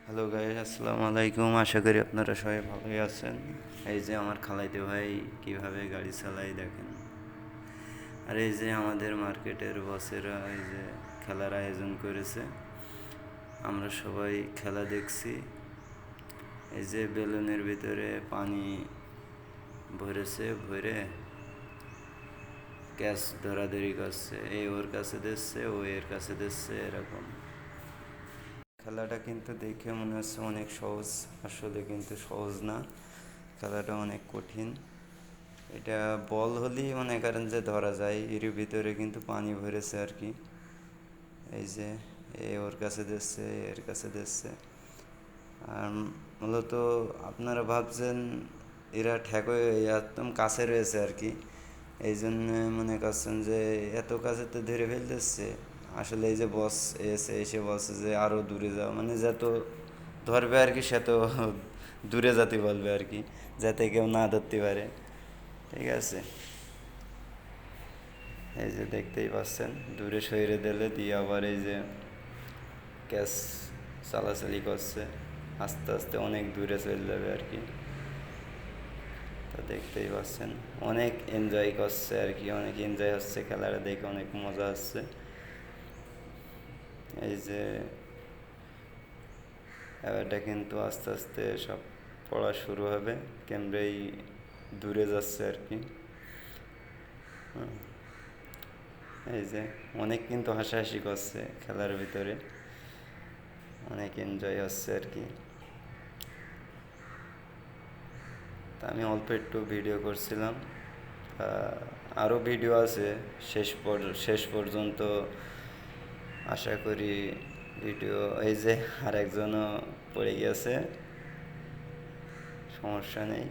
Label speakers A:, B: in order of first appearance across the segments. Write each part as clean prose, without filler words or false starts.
A: Hello guys, আসসালামু আলাইকুম। আশা করি আপনারা সবাই ভালোই আছেন। এই যে আমার খালাইতে ভাই কিভাবে গাড়ি চালায় দেখেন। আর এই যে আমাদের মার্কেটের বসেরা এই যে খেলার আয়োজন করেছে, আমরা সবাই খেলা দেখছি। এই যে বেলুনের ভিতরে পানি ভরেছে, ভরে ক্যাচ ধরাধরি করছে, এই ওর কাছে দিচ্ছে, ও এর কাছে দিচ্ছে, এরকম। খেলাটা কিন্তু দেখে মনে হচ্ছে অনেক সহজ, আসলে কিন্তু সহজ না। খেলাটা অনেক কঠিন। এটা বল হলেই মনে করেন যে ধরা যায়, এর ভিতরে কিন্তু পানি ভরেছে আর কি। এই যে এ ওর কাছে দিচ্ছে, এর কাছে দিচ্ছে। আর মূলত আপনারা ভাবছেন এরা ঠেকই একদম কাছে রয়েছে আর কি, এই জন্য মনে করছেন যে এত কাছে তো ধরে ফেলতেছে। আসলে এই যে বস এসে বলছে যে আরও দূরে যাও, মানে যত ধরবে আর কি সে তো দূরে যেতে বলবে আর কি, যাতে কেউ না ধরতে পারে। ঠিক আছে, এই যে দেখতেই পাচ্ছেন দূরে সইরে দিলে দিয়ে আবার এই যে ক্যাশ চালাচালি করছে, আস্তে আস্তে অনেক দূরে চলে যাবে আর কি। তো দেখতেই পাচ্ছেন অনেক এনজয় করছে আর কি, অনেক এনজয় হচ্ছে, খেলাটা দেখে অনেক মজা হচ্ছে। এই যে এবারটা কিন্তু আস্তে আস্তে সব পড়া শুরু হবে, ক্যামেরাই দূরে যাচ্ছে আর কি। এই যে অনেক কিন্তু হাসাহাসি করছে খেলার ভিতরে, অনেক এনজয় হচ্ছে আর কি। তা আমি অল্প একটু ভিডিও করছিলাম, আরও ভিডিও আছে, শেষ পর্যন্ত আশা করি ভিডিও। এই যে আর একজনও পড়ে গেছে, সমস্যা নেই,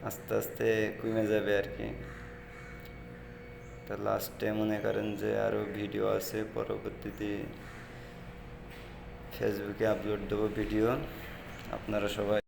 A: আস্তে আস্তে কমে যাবে আর কি। তা লাস্টে মনে করেন যে আরও ভিডিও আছে, পরবর্তীতে ফেসবুকে আপলোড দেবো ভিডিও। আপনারা সবাই